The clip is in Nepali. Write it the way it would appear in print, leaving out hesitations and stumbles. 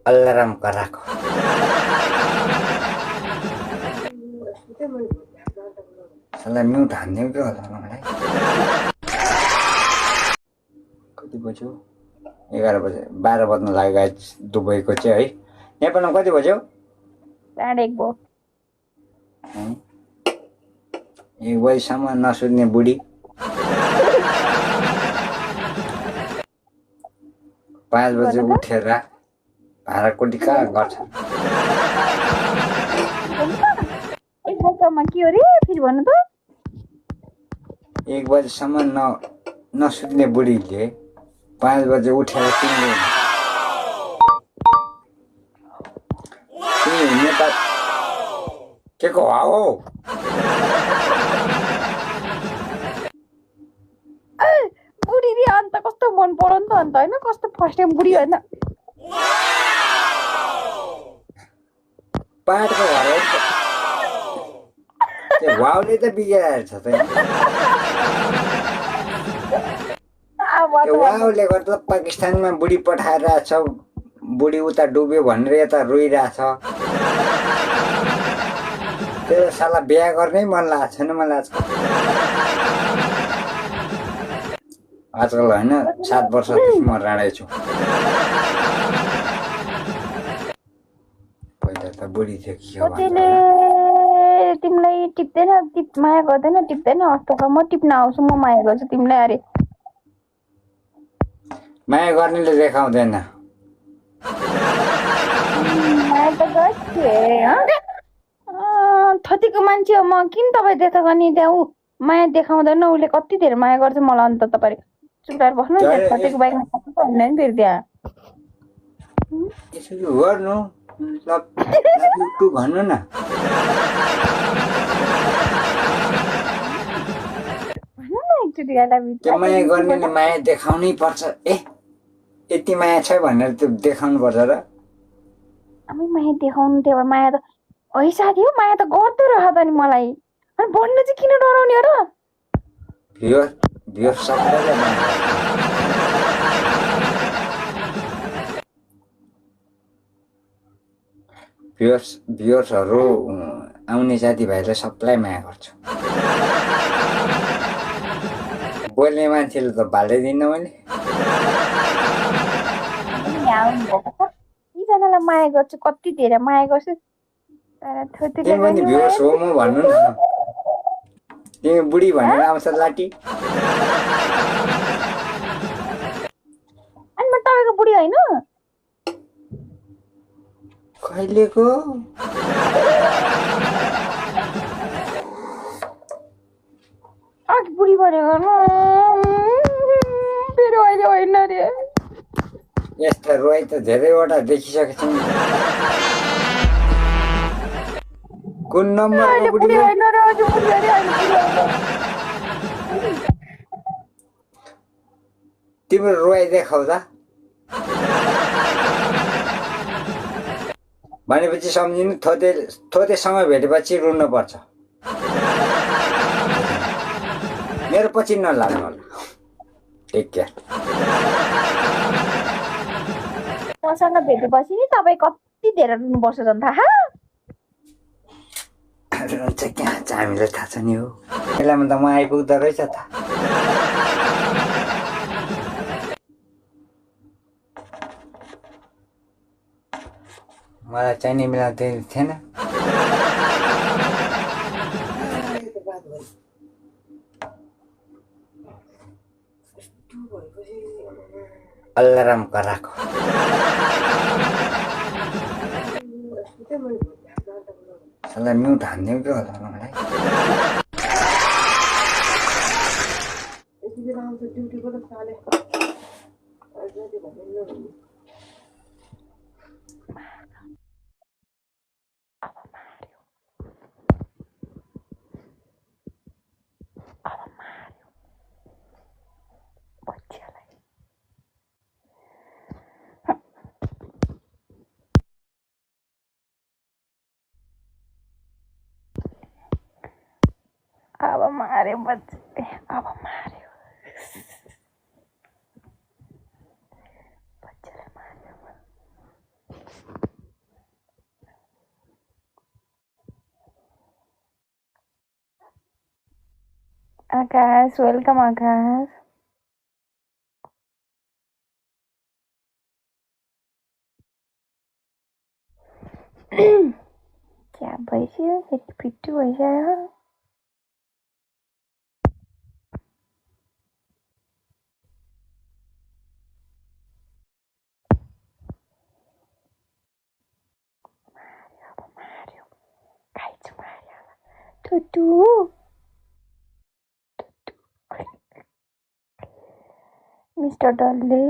अलार्म कराको साला म्युट हान्दियो के होला मलाई कति बज्यो 11 बजे 12 बज्न लाग्यो गाइस दुबईको चाहिँ है नेपालमा कति बज्यो 1:30 भयो 1 बजीसम्म नसुत्ने बुढी 5 बजे उठेर भाँडाकुटी कहाँ गर्छ 1 बजेसम्म के हो रे फेरि भन्नु त 1 बजीसम्म नसुत्ने बुढीले 5 बजे उठेर तिमीले नेपाल के को हो बुढी रे अन्त कस्तो मन पर्यो नि त अन्त हैन कस्तो फर्स्ट टाइम बुढी हैन पाहाडको घर हो त्यो वाउले त बिगारेछ त त्यो वाउले गर्दा पाकिस्तानमा बुढी पठाइरहेछ बुढी उता डुब्यो भनेर यता रोइरहेछ त्यो साला बिहा गर्नै मन लागेको छैन मलाई आजकल होइन 7 वर्षदेखि म राडै छु पहिला त बुढी थियो के हो तिमीलाई टिप्दैन माया गर्दैन टिप्दैन अस्तो म टिप्न आउँछु म माया गर्छु तिमीलाई अरे माया गर्नेले देखाउँदैन माया त गर्छु थतीको मान्छे हो म किन तपाईँ त्यता गर्ने त्यहाँ ऊ माया देखाउँदैन उसले कति धेरै माया गर्छ मलाई अन्त तपाईँ चुपचाप बस्नु थतीको बाइकमा भन्दैन नि फेरि त्यहाँ यसो गर्नु टु भन्नु न त्यो माया गर्नेले माया देखाउनै पर्छ यति माया छ भनेर त्यो देखाउनु पर्छ र हामी माया देखाउनु त्यो माया त है साथी हो माया त गर्दै रह त नि मलाई अनि भन्न चाहिँ किन डराउने हो र भियर सबैलाई माया भियर्सहरू आउने साथीभाइलाई सबलाई माया गर्छु बोल्ने मान्छेले त भाल्दैदिन्न मैले कतिजनालाई माया गर्छु कति धेरै माया गर्छु तिमी पनि भियर्स हो म भन्नु न तिमी बुढी भनेर आउँछ लाटी अनि म तपाईँको बुढी होइन कहिलेको अघि बुढी भनेको फेरि अहिले होइन रे यस्ता रोइ त धेरैवटा देखिसकेको छु कुन नम्बरको बुढी तिम्रो रोइ देखाउँदा भनेपछि सम्झिनु थोतेसँग भेटेपछि रुनु पर्छ मेरो पछि नलाग्नु होला टेक केयर मसँग भेटेपछि नि तपाईँ कति धेरै रुनुपर्छ झन् थाहा रुन्छ कहाँ छ हामीलाई थाहा छ नि हो बेलामा त म आइपुग्दो रहेछ त मलाई चाहिने बेला त्यही थिएन अलार्म कराको साला म्युट हान्दियो के होला मलाई अब मार्यो बच्चे अब मार्यो आकाश वेलकम आकाश क्या भइसक्यो फेरि फिट्टु भइसक्यो खाइछु मार्यो टुटु मिस्टर डल्ले